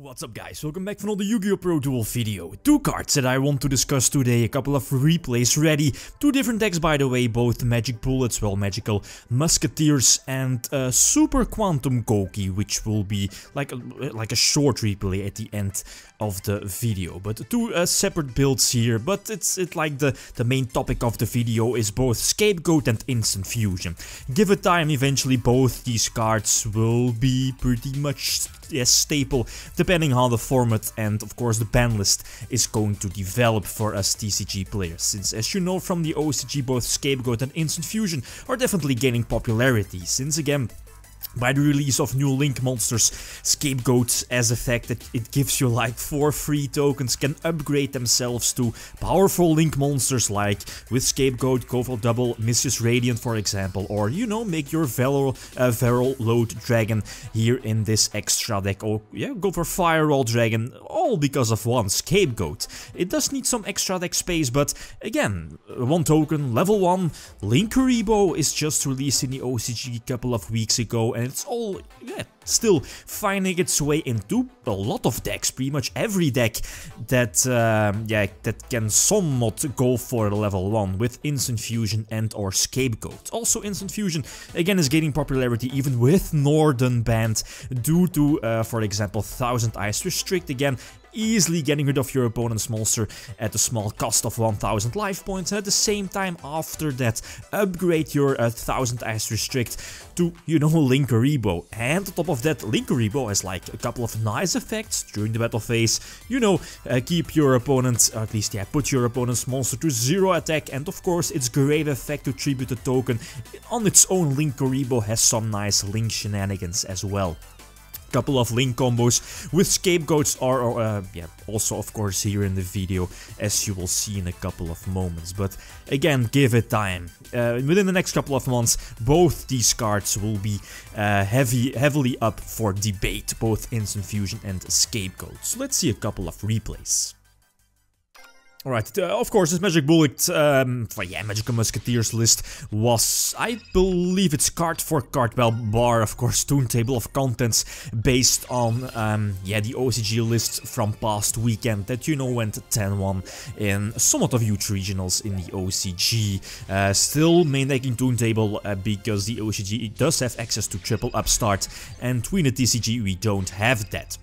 What's up guys, welcome back for another YgoPro duel video. Two cards that I want to discuss today, a couple of replays ready. Two different decks by the way, both magic bullets, well magical musketeers and super quantum Gouki, which will be like a short replay at the end of the video. But two separate builds here, but it's like the main topic of the video is both Scapegoat and Instant Fusion. Give it time, eventually both these cards will be pretty much staple, depending how the format and of course the ban list is going to develop for us TCG players, since as you know from the OCG both Scapegoat and Instant Fusion are definitely gaining popularity, since again by the release of new Link monsters, Scapegoat as a fact that it gives you like 4 free tokens can upgrade themselves to powerful Link monsters, like with Scapegoat go for double Mischievous Radiant for example, or you know make your Feral Load Dragon here in this extra deck, or yeah go for Firewall Dragon, all because of one Scapegoat. It does need some extra deck space, but again, 1 token, level 1, Linkuriboh is just released in the OCG a couple of weeks ago, and it's all, still finding its way into a lot of decks, pretty much every deck that, that can somewhat go for level 1 with Instant Fusion and or Scapegoat. Also Instant Fusion, again, is gaining popularity even with Northern Band due to, for example, 1000 Ice Restrict, again, easily getting rid of your opponent's monster at a small cost of 1000 life points, and at the same time after that upgrade your 1000 Ice Restrict to, you know, Linkuriboh. And on top of that, Linkuriboh has like a couple of nice effects during the battle phase, you know, keep your opponent, or at least put your opponent's monster to 0 attack, and of course its great effect to tribute a token on its own. Linkuriboh has some nice Link shenanigans as well. Couple of Link combos with Scapegoats are also of course here in the video, as you will see in a couple of moments. But again, give it time. Within the next couple of months both these cards will be heavily up for debate, both Instant Fusion and Scapegoat. So let's see a couple of replays. Alright, of course, this Magic Bullet for Magical Musketeers list was, I believe it's card for card, well, bar, of course, table of contents based on, the OCG list from past weekend that, you know, went 10-1 in somewhat of huge regionals in the OCG. Still main decking table because the OCG does have access to triple upstart, and we in the TCG we don't have that.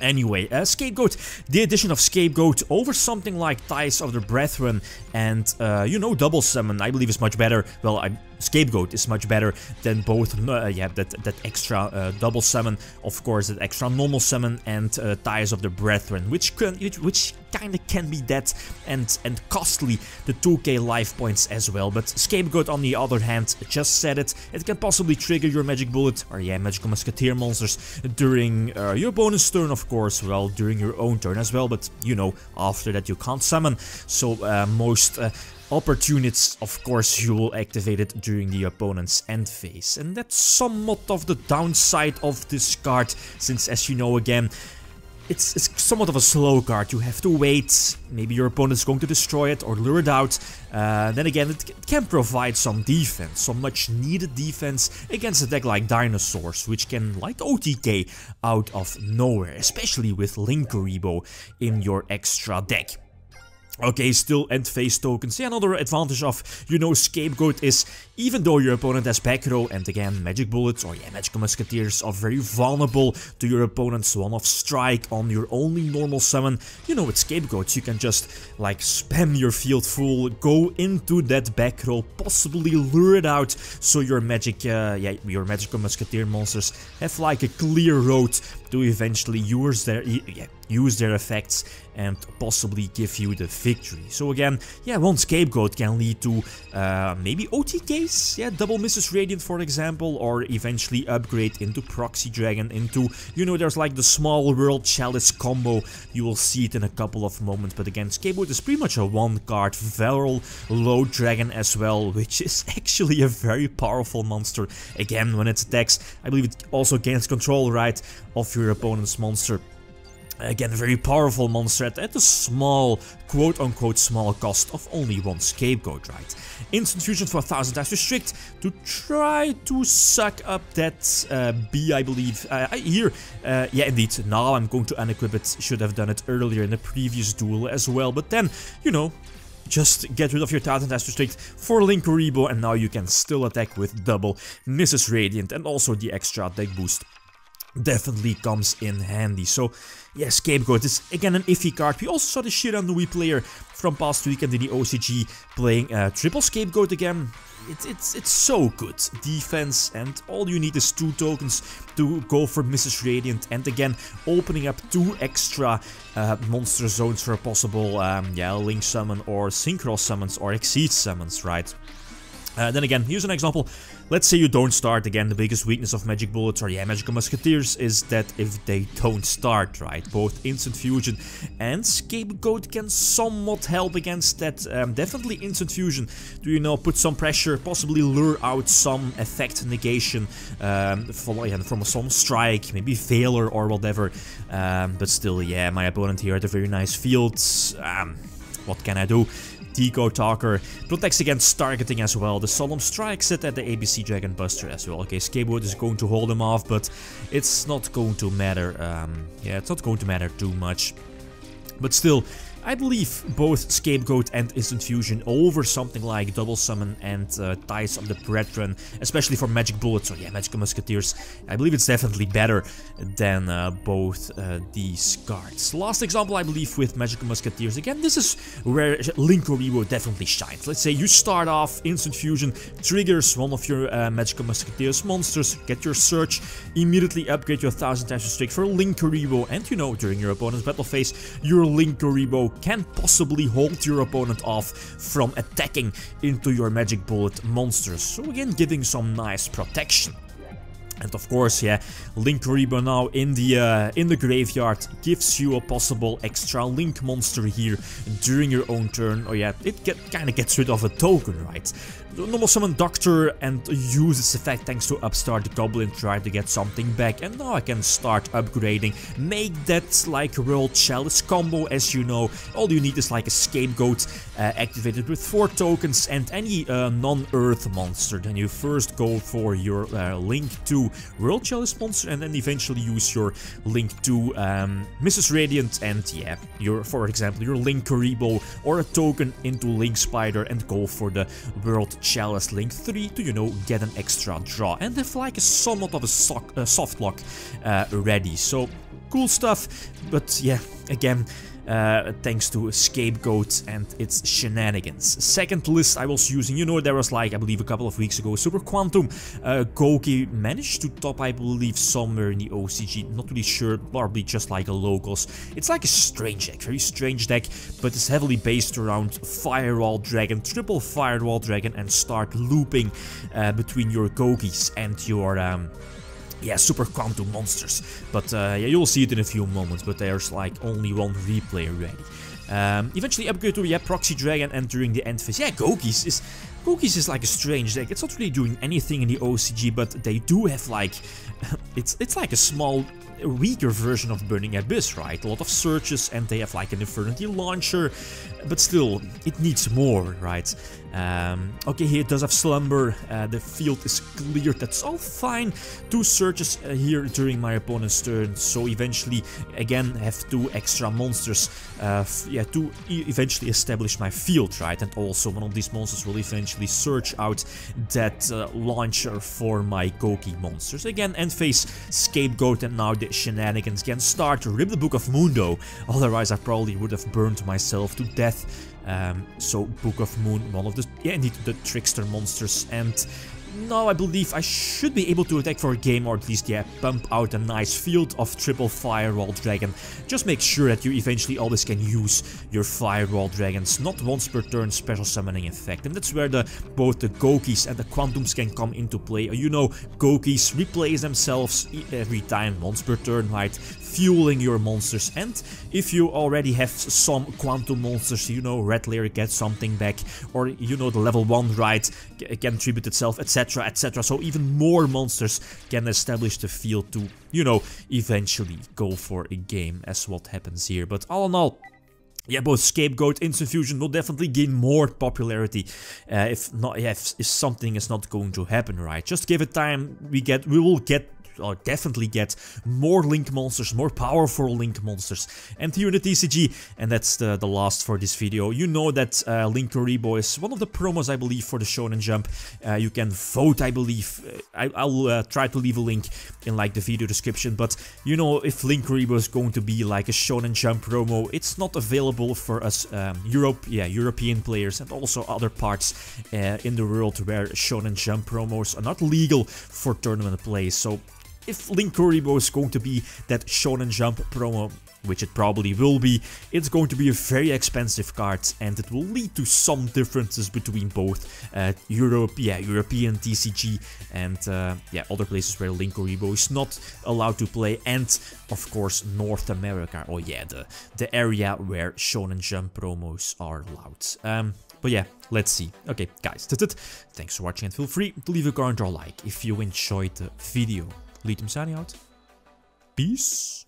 Anyway, Scapegoat, the addition of Scapegoat over something like Ties of the Brethren and, you know, Double Summon, I believe is much better. Well, Scapegoat is much better than both, that extra Double Summon, of course, that extra normal summon, and Ties of the Brethren, which kinda can be that and costly, the 2k life points as well. But Scapegoat on the other hand, just said it can possibly trigger your Magic Bullet or Magical Musketeer monsters during your opponent's turn, of course, well, during your own turn as well, but you know, after that you can't summon, so most opportunities, of course, you will activate it during the opponent's end phase. And that's somewhat of the downside of this card, since as you know, again, it's somewhat of a slow card. You have to wait, maybe your opponent is going to destroy it or lure it out. Then again, it can provide some defense, some much needed defense against a deck like Dinosaurs, which can like OTK out of nowhere, especially with Linkuriboh in your extra deck. Okay, still end phase tokens. Yeah, another advantage of, you know, Scapegoat is, even though your opponent has back row, and again, Magic Bullets or Magical Musketeers are very vulnerable to your opponent's one-off strike on your only normal summon, you know, with Scapegoats you can just like spam your field full, go into that back row, possibly lure it out, so your your Magical Musketeer monsters have like a clear road to eventually use their effects and possibly give you the victory. So again, one Scapegoat can lead to maybe OTKs, double Mischievous Radiant for example, or eventually upgrade into Proxy Dragon, into, you know, there's like the Small World Chalice combo, you will see it in a couple of moments. But again, Scapegoat is pretty much a 1-card Feral Load Dragon as well, which is actually a very powerful monster. Again, when it attacks, I believe it also gains control, right, of your opponent's monster. Again, a very powerful monster at a small, quote-unquote small cost of only 1 Scapegoat, right? Instant fusion for 1000 times restrict to try to suck up that B, I believe. Here, yeah, indeed, now I'm going to unequip it. Should have done it earlier in the previous duel as well, but then, you know, just get rid of your 1000 times restrict for Linkuriboh, and now you can still attack with double Mrs. Radiant, and also the extra attack boost definitely comes in handy. So yeah, Scapegoat is again an iffy card. We also saw the Shiranui player from past weekend in the OCG playing triple Scapegoat again. It's so good defense, and all you need is 2 tokens to go for Mrs. Radiant, and again opening up 2 extra monster zones for a possible yeah, Link summon or Synchro summons or Exceed summons, right? Then again, here's an example. Let's say you don't start. Again, the biggest weakness of Magic Bullets or yeah, Magical Musketeers is that if they don't start, right? Both Instant Fusion and Scapegoat can somewhat help against that. Definitely Instant Fusion to, you know, put some pressure, possibly lure out some effect negation from some strike, maybe failure or whatever. But still, yeah, my opponent here had a very nice field. What can I do? Deco Talker protects against targeting as well. The Solemn Strike set at the ABC Dragon Buster as well. Okay, Scapegoat is going to hold him off, but it's not going to matter. Yeah, it's not going to matter too much. But still, I believe both Scapegoat and Instant Fusion over something like Double Summon and Ties of the Brethren, especially for Magic Bullets or yeah, Magical Musketeers. I believe it's definitely better than both these cards. Last example, I believe, with Magical Musketeers. Again, this is where Linkuriboh definitely shines. Let's say you start off, Instant Fusion triggers one of your Magical Musketeers monsters, get your search, immediately upgrade your 1000 times restrict for Linkuriboh, and you know, during your opponent's battle phase, your Linkuriboh can possibly hold your opponent off from attacking into your Magic Bullet monsters. So again, giving some nice protection. And of course, yeah, Linkuriboh now in the graveyard gives you a possible extra Link monster here during your own turn. Oh yeah, it kind of gets rid of a token, right? Normal summon Doctor and use its effect thanks to Upstart the Goblin, try to get something back, and now I can start upgrading, make that like World Chalice combo. As you know, all you need is like a Scapegoat activated with 4 tokens and any non-Earth monster. Then you first go for your Link 2 World Chalice monster, and then eventually use your Link 2 Mrs. Radiant and yeah, for example, your Linkuriboh or a token into Link Spider, and go for the World Chalice Link 3 to, you know, get an extra draw and have like a somewhat of a soft lock ready. So cool stuff, but yeah, again, thanks to Scapegoat and its shenanigans. Second list I was using, you know, there was like, I believe a couple of weeks ago, Super Quantum. Gouki managed to top, I believe, somewhere in the OCG, not really sure, probably just like a locals. It's like a strange deck, very strange deck, but it's heavily based around Firewall Dragon, triple Firewall Dragon, and start looping between your Goukis and your yeah, Super Quantum monsters. But yeah, you'll see it in a few moments, but there's like only 1 replay ready. Eventually upgrade to, yeah, Proxy Dragon entering the end phase. Yeah, Goukis is like a strange deck. It's not really doing anything in the OCG, but they do have like it's like a small, weaker version of Burning Abyss, right? A lot of searches, and they have like an Infernity launcher, but still, it needs more, right? Okay, here it does have Slumber, the field is cleared, that's all fine. 2 searches here during my opponent's turn, so eventually, again, have 2 extra monsters, yeah, to eventually establish my field, right? And also, one of these monsters will eventually search out that launcher for my Gouki monsters. Again, end phase, Scapegoat, and now the shenanigans can start to rip the Book of Mundo, otherwise I probably would have burned myself to death. So Book of Moon, one of the, yeah, indeed, the trickster monsters, and now I believe I should be able to attack for a game, or at least, yeah, pump out a nice field of triple Firewall Dragon. Just make sure that you eventually always can use your Firewall Dragons, not once per turn special summoning effect, and that's where both the Goukis and the Quantums can come into play. You know, Goukis replace themselves every time, once per turn, right? fueling your monsters. And if you already have some quantum monsters, you know, red layer gets something back, or you know, the level 1 ride can tribute itself, etc, etc. So even more monsters can establish the field to, you know, eventually go for a game, as what happens here. But all in all, yeah, both Scapegoat, Instant Fusion will definitely gain more popularity if something is not going to happen, right? Just give it time. We will definitely get more Link monsters, more powerful Link monsters. And here in the TCG, and that's the last for this video, you know that Linkuriboh is one of the promos, I believe, for the Shonen Jump. You can vote, I believe. I'll try to leave a link in like the video description, but you know, if Linkuriboh is going to be like a Shonen Jump promo, it's not available for us European players and also other parts in the world where Shonen Jump promos are not legal for tournament play. So if Linkuriboh is going to be that Shonen Jump promo, which it probably will be, it's going to be a very expensive card, and it will lead to some differences between both European TCG and other places where Linkuriboh is not allowed to play, and of course North America, or the area where Shonen Jump promos are allowed. But yeah, let's see. Okay, guys, that's it. Thanks for watching, and feel free to leave a comment or like if you enjoyed the video. Lithium signing out. Peace.